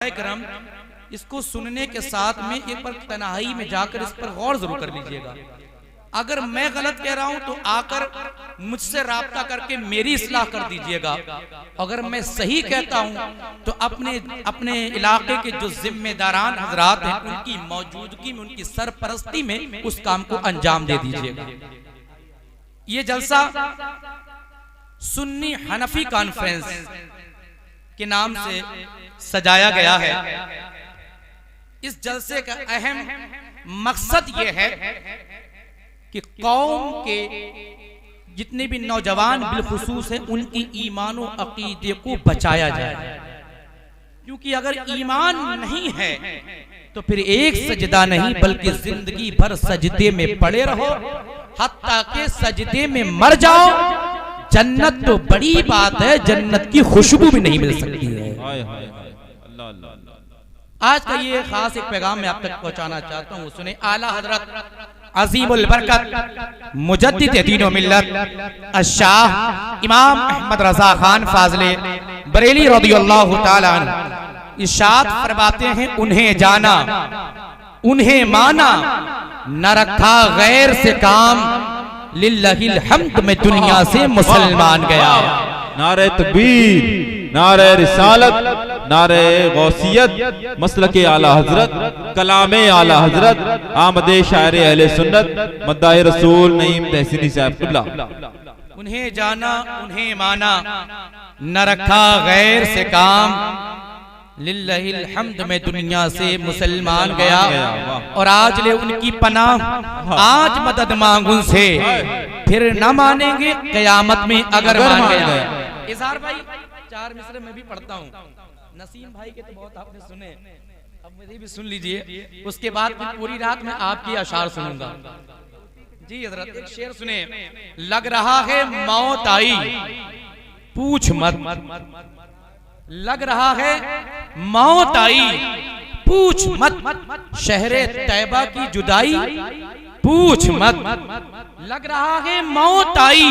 हज़राए करम, इसको सुनने के साथ में एक बार तन्हाई में जाकर इस पर गौर जरूर कर लीजिएगा। अगर मैं गलत कह रहा हूं तो आकर मुझसे राब्ता करके मेरी इस्लाह कर दीजिएगा। अगर मैं सही कहता हूं तो अपने इलाके के जो जिम्मेदारान हजरात हैं उनकी मौजूदगी में, उनकी सरपरस्ती में उस काम को अंजाम दे दीजिएगा। ये जलसा सुन्नी हनफी कॉन्फ्रेंस के नाम से सजाया गया है। इस जलसे का अहम मकसद ये है कि कौम के जितने भी नौजवान बिलखुसूस हैं उनकी ईमान और अकीदे को बचाया जाए, क्योंकि अगर ईमान नहीं है तो फिर एक सजदा नहीं बल्कि जिंदगी भर सजदे में पड़े रहो, हत्ता के सजदे में मर जाओ। जन्नत तो बड़ी बात है, जन्नत की खुशबू भी नहीं मिल सकती है। आज का ये खास एक पैगाम मैं आप तक पहुंचाना चाहता हूँ, सुने। आला हजरत अजीमुल बरकत मुजद्दिद दीन व मिल्लत अश-शाह इमाम अहमद रजा खान फाजले बरेली रदियल्लाहु ताला अन्हु इरशाद फरमाते हैं, उन्हें जाना उन्हें माना, न रखा गैर से काम, लिल्लाहिल हम्द में दुनिया से मुसलमान गया। नारे तकबीर, नारे रिसालत, नारे गौसियत, मसलके आला हजरत, कलामे आला हजरत, आमदे शायरे अहले सुन्नत, मद्दाए रसूल नईम तहसीनी साहब कुल्ला। उन्हें जाना उन्हें माना, न रखा गैर से काम, लिल्लाहिल हम्द में दुनिया से मुसलमान गया। और आज ले उनकी पनाह, आज मदद मांग उनसे, फिर न मानेंगे कयामत में अगर मान गया। इजहार भाई 4 मिसरे मैं भी पढ़ता हूँ, नसीम भाई के तो बहुत आपने सुने, अब मुझे भी सुन लीजिए। उसके बाद पूरी रात में आपकी अशार सुनूंगा। जी हजरत, एक शेर सुने। लग रहा है मौत आई पूछ मत, लग रहा है मौत आई पूछ मत, शहरे तैबा की जुदाई पूछ मत। लग रहा है मौत आई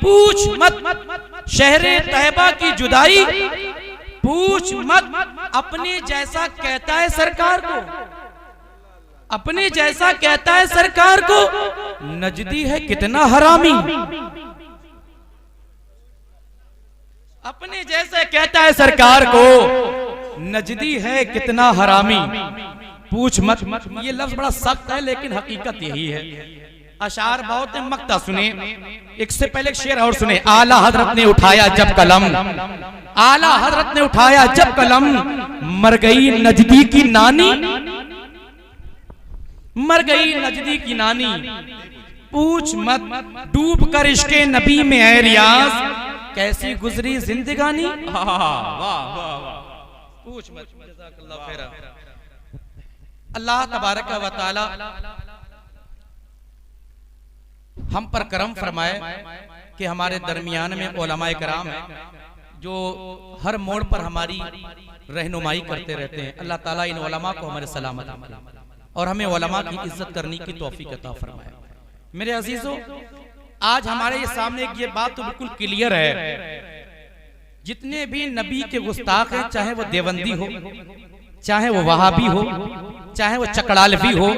पूछ मत, शहरे तैबा की जुदाई पूछ मत। अपने जैसा कहता है सरकार को, अपने जैसा कहता है सरकार को, नजदी है कितना हरामी। अपने जैसे कहता है सरकार को, नजदी है कितना हरामी पूछ मत। ये लफ्ज बड़ा सख्त है लेकिन हकीकत यही है। अशार बहुत मक्ता सुने। एक से पहले एक शेर और सुने। आला हजरत ने उठाया जब कलम, आला हजरत ने उठाया जब कलम, मर गई नजदी की नानी, मर गई नजदी की नानी पूछ मत। डूब कर इश्के नबी में है रियाज, कैसी गुजरी जिंदगानी पूछ मत। जज़ाकल्लाह खैरा। अल्लाह तबारक व तआला हम पर करम फरमाए कि हमारे दरमियान में उलमाए कराम हैं जो हर मोड़ पर हमारी रहनुमाई करते रहते हैं। अल्लाह ताला इन उलमा को हमारे सलामत रखे और हमें उलमा की इज्जत करने की तौफीक अता फरमाए। मेरे अजीजों, आज हमारे ये सामने एक ये बात तो बिल्कुल क्लियर है, जितने भी नबी के गुस्ताख हैं, चाहे वो देवंदी हो, चाहे वो वहाबी हो, चाहे वो चकड़ालवी हो,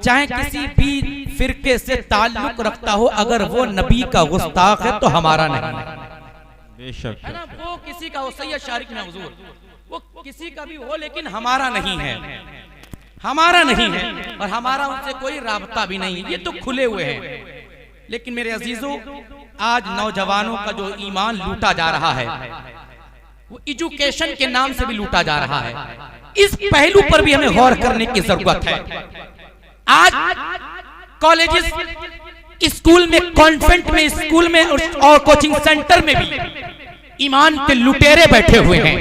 चाहे किसी भी फिरके से ताल्लुक रखता हो, अगर वो नबी का गुस्ताख है तो हमारा नहीं बेशक है ना। वो किसी का हो, सैयद शारिक में हुजूर, वो किसी का भी हो, लेकिन हमारा नहीं है, हमारा नहीं है और हमारा उनसे कोई राबता भी नहीं। ये तो खुले हुए हैं। लेकिन मेरे अजीजों, आज नौजवानों का जो ईमान लूटा जा रहा है, वो एजुकेशन के नाम से भी लूटा जा रहा है। इस पहलू पर भी हमें गौर करने की जरूरत है। आज कॉलेजेस, स्कूल में, कॉन्वेंट में, स्कूल में और कोचिंग सेंटर में भी ईमान के लुटेरे बैठे हुए हैं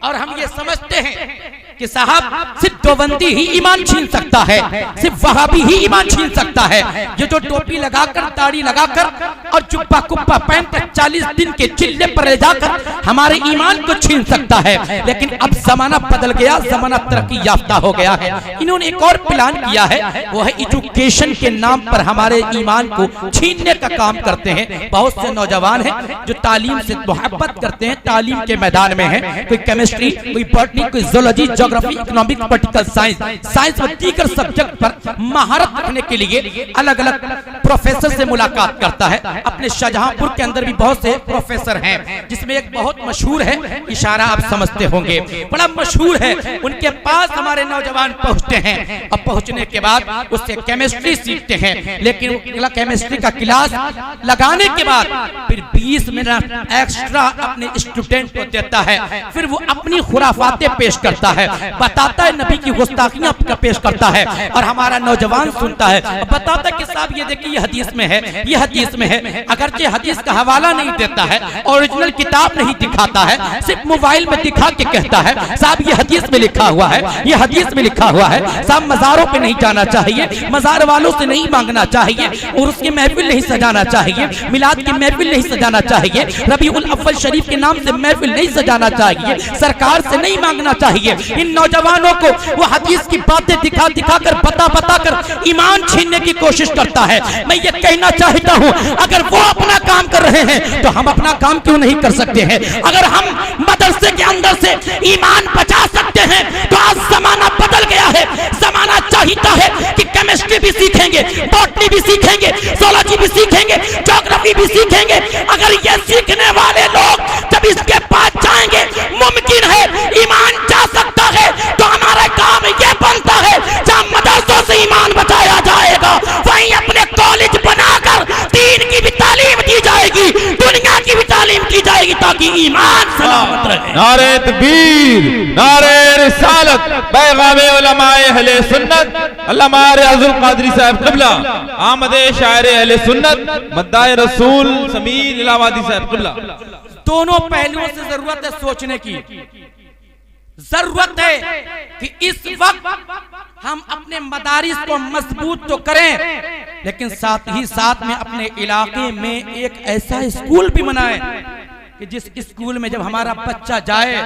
और हम ये समझते हैं कि साहब सिर्फ देवबंदी ही ईमान छीन सकता है, सिर्फ वहाबी ही ईमान छीन सकता है। ये जो टोपी लगाकर, दाढ़ी लगाकर और जुब्बा कुब्बा पहनकर 40 दिन के चिल्ले पर ले जाकर हमारे ईमान को छीन सकता है। लेकिन अब जमाना बदल गया, जमाना तरक्की याफ्ता हो गया है। इन्होंने एक और प्लान किया है, वो है एजुकेशन के नाम पर हमारे ईमान को छीनने का काम करते हैं। बहुत से नौजवान हैं जो तालीम से मोहब्बत करते हैं, तालीम के मैदान में है, कोई केमिस्ट्री, कोई बॉटनी, कोई zoology, geography, economics, political science, science में दीगर सब्जेक्ट पर महारत रखने के लिए अलग अलग प्रोफेसर से मुलाकात करता है। अपने शाहजहांपुर के अंदर भी बहुत से प्रोफेसर हैं, जिसमें एक बहुत मशहूर है, इशारा आप समझते होंगे, बड़ा मशहूर है। उनके पास हमारे नौजवान पहुंचते हैं और पहुंचने के बाद उससे केमिस्ट्री सीखते हैं। लेकिन केमिस्ट्री का क्लास लगाने के बाद फिर 20 मिनट एक्स्ट्रा अपने स्टूडेंट को देता है। फिर वो अपनी खुराफातें पेश करता है, बताता है, नबी की गुस्ताखियां पेश करता है और हमारा नौजवान सुनता है, बताता है कि साहब ये देखिए ये हदीस में है, ये हदीस में है। अगरचे हदीस का हवाला नहीं देता है, ओरिजिनल किताब नहीं दिखाता है, सिर्फ मोबाइल में दिखा के कहता है साहब ये हदीस में लिखा हुआ है, ये हदीस में लिखा हुआ है। साहब मज़ारों पे नहीं जाना चाहिए, मज़ार वालों से नहीं मांगना चाहिए, और उसकी महफिल नहीं सजाना चाहिए, मिलाद की महफिल नहीं सजाना चाहिए, रबीउल अव्वल शरीफ के नाम से महफिल नहीं सजाना चाहिए, सरकार से नहीं मांगना चाहिए। इन नौजवानों को वो हदीस की बातें दिखा दिखा कर, बता कर ईमान छीनने की कोशिश करता है। मैं ये कहना चाहता हूँ, अगर वो अपना काम कर रहे हैं तो हम अपना काम क्यों नहीं कर सकते हैं? अगर हम मदरसे के अंदर से ईमान बचा सकते हैं तो आज जमाना बदल गया है। जमाना चाहता है कि केमिस्ट्री भी सीखेंगे, बॉटनी भी सीखेंगे, जोलॉजी भी सीखेंगे, ज्योग्राफी भी सीखेंगे। अगर ये सीखने वाले लोग जब इसके पास जाएंगे, मुमकिन है ईमान जा सकता है, तो हमारा काम ये बनता है जहाँ मदरसों से ईमान बचाया जाएगा, वहीं अपने कॉलेज बनाकर दीन की भी तालीम दी जाएगी, दुनिया की भी तालीम की जाएगी, ताकि ईमान सलामत रहे। नारे तकबीर, नारे रिसालत, पैगामे उलमाए अहले सुन्नत, अल्लामा रियाजुल कादरी साहब क़िबला, आमदे शायरे अहले सुन्नत, मद्दाए रसूल समीर इलाहाबादी साहब क़िबला। दोनों पहलुओं से जरूरत है सोचने की। जरूरत है कि इस वक्त हम अपने मदारिस को मजबूत तो करें, लेकिन साथ ही साथ में अपने इलाके में एक ऐसा स्कूल भी बनाएं कि जिस स्कूल में जब हमारा बच्चा जाए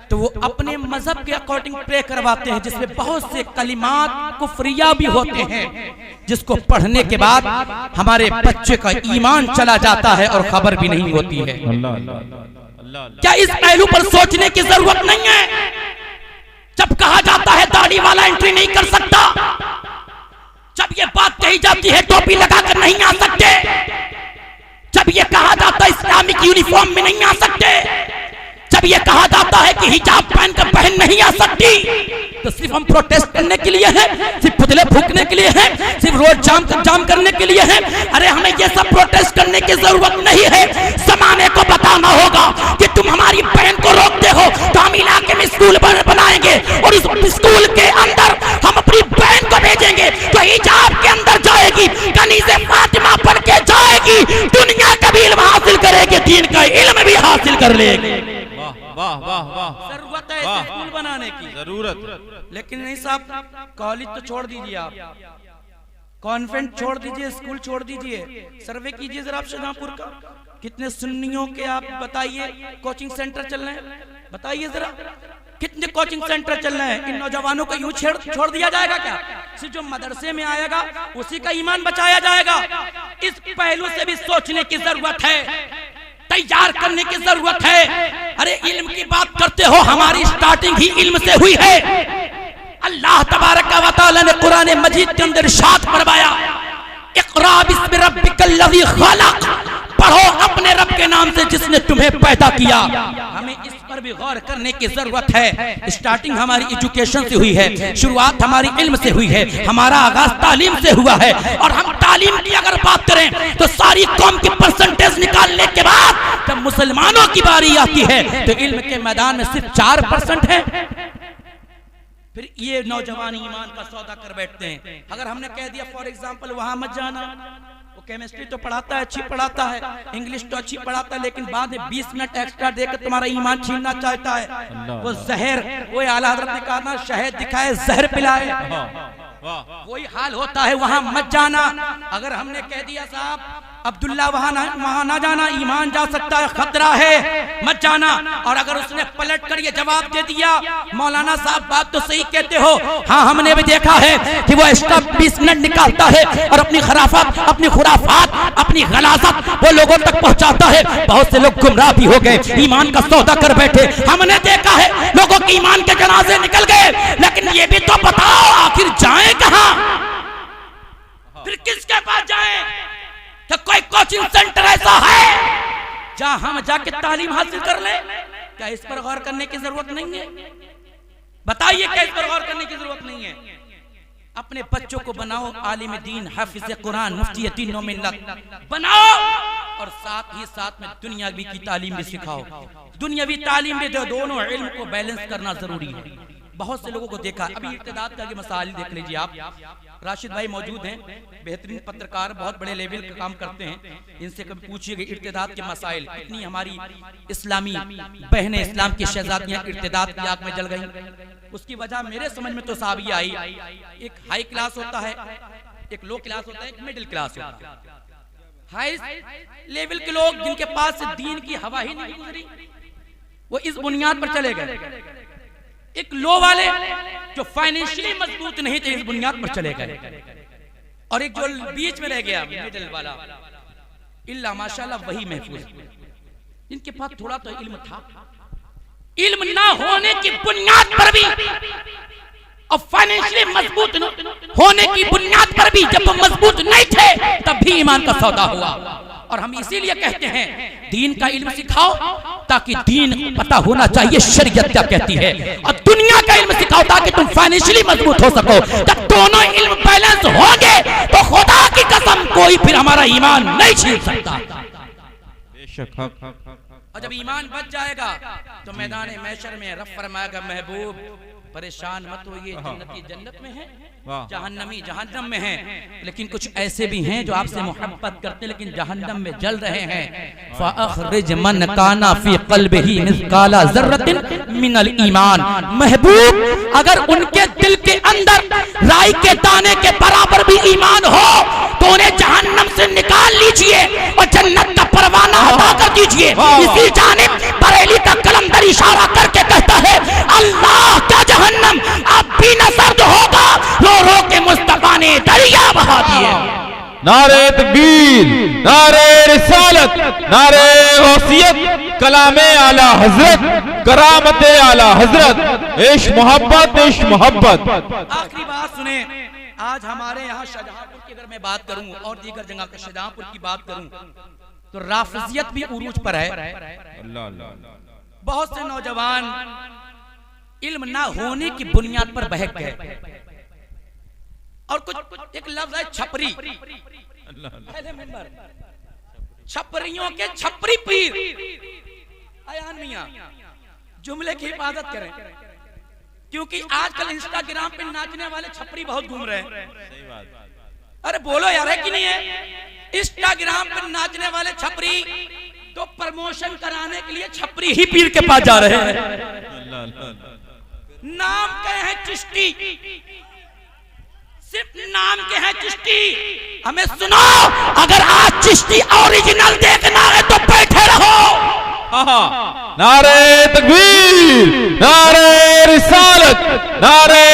तो वो अपने मजहब के अकॉर्डिंग प्रे करवाते हैं, जिसमें बहुत से कलिमात कुफरिया भी होते हैं, जिसको पढ़ने के बाद हमारे बच्चे का ईमान चला जाता है और खबर भी नहीं होती है। क्या इस पहलू पर सोचने की जरूरत नहीं है? जब कहा जाता है दाढ़ी वाला एंट्री नहीं कर सकता, जब ये बात कही जाती है टोपी लगाकर नहीं आ सकते, जब ये कहा जाता है इस्लामिक यूनिफॉर्म में नहीं आ सकते, जब ये कहा जाता है कि हिजाब पहनकर बहन नहीं आ सकती, तो सिर्फ हम प्रोटेस्ट करने के लिए हैं, सिर्फ पुतले फूकने के लिए हैं, सिर्फ रोड जाम करने के लिए हैं? अरे हमें ये सब प्रोटेस्ट करने की जरूरत नहीं है। जमाने को बताना होगा कि तुम हमारी बहन को रोकते हो तो हम इलाके में स्कूल बनाएंगे और इस स्कूल के अंदर हम अपनी बहन को भेजेंगे तो हिजाब के अंदर जाएगी, कनीज़े फातिमा पढ़ के जाएगी, दुनिया का भी इल्म हासिल करेगी, दीन का इल्म भी हासिल कर लेगी। वाह वाह वाह, जरूरत है स्कूल बनाने की, जरूरत। लेकिन नहीं साहब, कॉलेज तो छोड़ दीजिए, आप कॉन्वेंट छोड़ दीजिए, स्कूल छोड़ दीजिए, सर्वे कीजिए जरा आप शाहजहांपुर का, कितने सुन्नियों के आप बताइए कोचिंग सेंटर चल रहे हैं, बताइए जरा कितने कोचिंग सेंटर चल रहे हैं। इन नौजवानों को यूं छोड़ दिया जाएगा क्या? सिर्फ जो मदरसे में आएगा उसी का ईमान बचाया जाएगा? इस पहलू से भी सोचने की जरूरत है, तैयार करने की जरूरत है। अरे इल्म की बात करते हो, हमारी स्टार्टिंग ही इल्म से हुई है। अल्लाह तबारक व तआला ने कुरान मजीद के अंदर इरशाद फरमाया, इक़रा बिस्मि रब्बिकल लज़ी खलक़, पढ़ो अपने रब के नाम से जिसने तुम्हें पैदा किया। हमें इस पर भी गौर करने की जरूरत है। स्टार्टिंग हमारी एजुकेशन से हुई है, शुरुआत हमारी इल्म से हुई है, हमारा आगाज तालीम से हुआ है। और हम तालीम की अगर बात करें तो सारी कौम की परसेंटेज निकालने के बाद जब मुसलमानों की बारी आती है तो इल्म के मैदान में सिर्फ 4% है। फिर ये नौजवान ईमान का सौदा कर बैठते हैं। अगर हमने कह दिया फॉर एग्जाम्पल वहां मत जाना, वो केमिस्ट्री तो पढ़ाता है, अच्छी पढ़ाता है, इंग्लिश तो अच्छी पढ़ाता है, लेकिन बाद में 20 मिनट एक्स्ट्रा देकर तुम्हारा ईमान छीनना चाहता है। वो जहर, वो आला हज़रत ने कहा ना, शहद दिखाए जहर पिलाए, वही हाल होता है। वहां मत जाना। अगर हमने कह दिया साहब अब्दुल्ला वहां ना जाना, ईमान जा सकता है, खतरा है, मत जाना, और अगर उसने पलट कर ये जवाब दे दिया, मौलाना साहब बात तो सही कहते हो, हाँ हमने भी देखा है कि वो एक्स्ट्रा 20 मिनट निकालता है और अपनी खराफत, अपनी खुराफात, अपनी गलाजत वो लोगों तक पहुंचाता है। बहुत से लोग गुमराह भी हो गए, ईमान का सौदा कर बैठे। हमने देखा है लोगों के ईमान के जनाजे निकल गए। लेकिन ये भी तो बताओ आखिर जाए कहां, फिर किसके पास जाए? क्या कोई कोचिंग सेंटर ऐसा है जहां हम जाके तालीम हासिल कर ले? क्या इस पर गौर करने की जरूरत नहीं है? बताइए, क्या इस पर गौर करने की जरूरत नहीं है? अपने बच्चों को बनाओ आलिम दीन, हाफिज कुरान, मुफ्ती दीन व मिल्लत बनाओ, और साथ ही साथ में दुनियावी की तालीम भी सिखाओ। दुनियावी तालीम में दोनों इल्म को बैलेंस करना जरूरी है। बहुत से लोगों को देखा, अभी इर्तिदाद का मसाइल देख लीजिए आप। राशिद भाई मौजूद हैं, बेहतरीन पत्रकार, बहुत बड़े लेवल का काम करते हैं, इनसे कभी पूछिएगा इर्तिदाद के मसाइल। इतनी हमारी इस्लामी बहनें, इस्लाम की शहजादियां इर्तिदाद की आग में जल गई। उसकी वजह मेरे समझ में तो साहब ये आई, एक हाई क्लास होता है, एक लो क्लास होता है, एक मिडिल क्लास होता है। हाई लेवल के लोग जिनके पास से दीन की हवा ही नहीं गुजरी, वो इस बुनियाद पर चले गए। एक लो वाले जो फाइनेंशियली मजबूत नहीं थे, इस बुनियाद पर चले गए। और एक जो बीच में रह गया, मिडिल वाला, इल्ला माशाल्लाह वही महफूज, जिनके पास थोड़ा तो इल्म था। इल्म ना होने की बुनियाद पर भी और फाइनेंशियली मजबूत होने की बुनियाद पर भी, जब वो मजबूत नहीं थे तब भी ईमान का सौदा हुआ। और हम इसीलिए कहते हैं दीन का इल्म सिखाओ, ताकि दीन पता होना चाहिए शरीयत क्या कहती है, और दुनिया का इल्म सिखाओ ताकि तुम फाइनेंशियली मजबूत हो सको। जब दोनों इल्म बैलेंस होंगे तो खुदा की कसम कोई फिर हमारा ईमान नहीं छीन सकता। और जब ईमान बच जाएगा तो मैदान महशर में रब फरमाएगा, महबूब परेशान मत होइए, जन्नती जन्नत में है, जहन्नमी जहन्नम में है। लेकिन कुछ ऐसे भी हैं जो आपसे मोहब्बत करते लेकिन जहन्नम में जल रहे हैं। फ़अख़रिज मन काना फ़ी क़ल्बिही मिस्क़ाला ज़र्रतिन मिनल ईमान। महबूब अगर उनके दिल के अंदर राई के दाने के बराबर भी ईमान हो तो उन्हें जहन्नम से निकाल लीजिए और जन्नत का परवाना अता कर दीजिए। इसी जानिब बरेली का कलंदर इशारा करके कहता है, अल्लाह का जहन्नम अब भी न सर्द होगा, रो रो के मुस्तफा ने दरिया बहा दिए। नारे तकबीर, नारे रिसालत, नारे गौसियत, कलामे आला हजरत, करामते आला हजरत, इश्क मोहब्बत, इश्क मोहब्बत। आखिरी बात सुने, आज हमारे यहाँ शाहजहांपुर की अगर मैं बात करूं और दीगर जगह के शाहजहांपुर की बात करूं तो राफिजियत भी उरूज पर है। बहुत से नौजवान इल्म ना होने की बुनियाद पर बहक गए। और कुछ एक लफ्ज है छपरी, छपरियों के छपरी पीर। अयान मियां जुमले की हिफाजत करें, क्योंकि आजकल इंस्टाग्राम पे नाचने वाले छपरी बहुत घूम रहे हैं। सही बात। अरे बोलो यार, है कि नहीं है? इंस्टाग्राम पे नाचने वाले छपरी तो प्रमोशन कराने के लिए छपरी ही पीर के पास जा रहे हैं। नाम के हैं चिश्ती, सिर्फ नाम के हैं चिश्ती। हमें सुनो, अगर आज चिश्ती ओरिजिनल देखना है तो बैठे रहो। नारे तकबीर, नारे रिसालत, नारे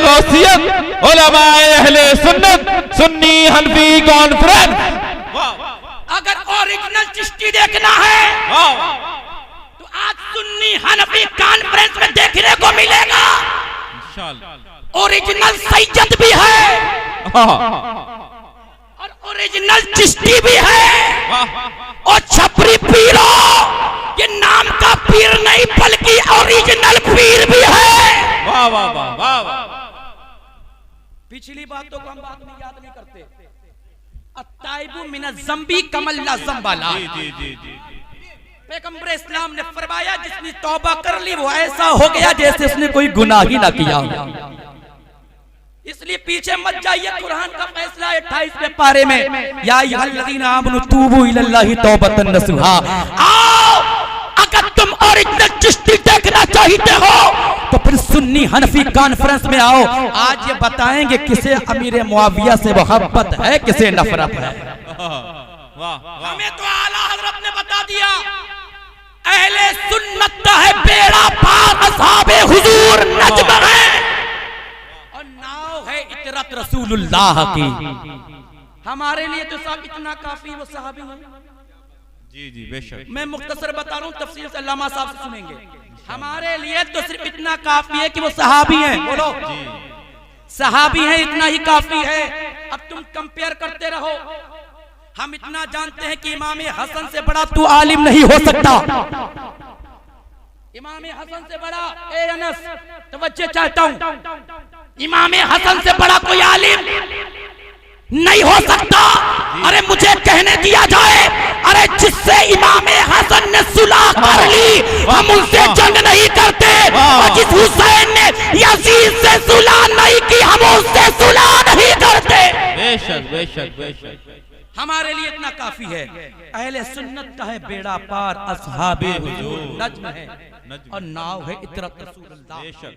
गौसियत, उलमाए अहले सुन्नत, सुन्नी हनफी कॉन्फ्रेंस। अगर ओरिजिनल चिश्ती देखना है तो आज सुन्नी हनफी कॉन्फ्रेंस में देखने को मिलेगा। ओरिजिनल सैयद भी है और ओरिजिनल चिश्ती भी है। और छपरी पीरो ये नाम का पीर नहीं बल्कि ओरिजिनल पीर भी है। वाह वाह वाह वाह वाह। पिछली बातों को हम बाद में याद नहीं करते। अत्ताइबु मिनज़ ज़ंबी कमल्ला ज़ंबाला। पैगंबर इस्लाम ने फरमाया, जिसने तौबा कर ली वो ऐसा हो गया जैसे उसने कोई गुनाह ही ना किया। इसलिए पीछे मत जाइए। कुरान का फैसला 28वें पारे में, या अय्युहल्लज़ीना आमनू तूबू इलल्लाहि तौबतन नसूहा। आओ, अगर तुम ओरिजिनल चिश्ती देखना चाहते हो तो फिर सुन्नी हनफी कॉन्फ्रेंस में आओ। आज ये बताएंगे किसे अमीर मुआविया से मोहब्बत है, किसे नफरत है। हमें तो आला हजरत ने बता दिया, अहले सुन्नत का है बेड़ा पार, असहाबे हुजूर नज्म है और नाव है इतरत रसूलुल्लाह की। हमारे लिए तो सब इतना काफी, वो सहाबी हैं। जी जी बेशक। मैं मुख्तसर बता रहा हूँ, तफसील से अल्लामा साहब से सुनेंगे। हमारे लिए तो सिर्फ इतना काफी है कि वो सहाबी हैं। बोलो सहाबी हैं, इतना ही काफी है। अब तुम कंपेयर करते रहो। हम इतना जानते हैं कि इमाम हसन से बड़ा तू आलिम नहीं हो सकता। इमाम हसन से बड़ा, ए अनस तवज्जो चाहता हूं, इमाम हसन से बड़ा कोई आलिम नहीं हो सकता। अरे मुझे कहने दिया जाए, अरे जिससे इमाम हसन ने सुलह कर ली, हम उनसे जंग नहीं करते। और जिस हुसैन ने यजीद से सुलह नहीं की, हम उससे सुलह नहीं करते। बेशक बेशक बेशक। हमारे लिए इतना काफी है। अहले सुन्नत का है बेड़ा पार, असहाबे हुजूर नज्म है और नाव है इतरत रसूलुल्लाह। बेशक।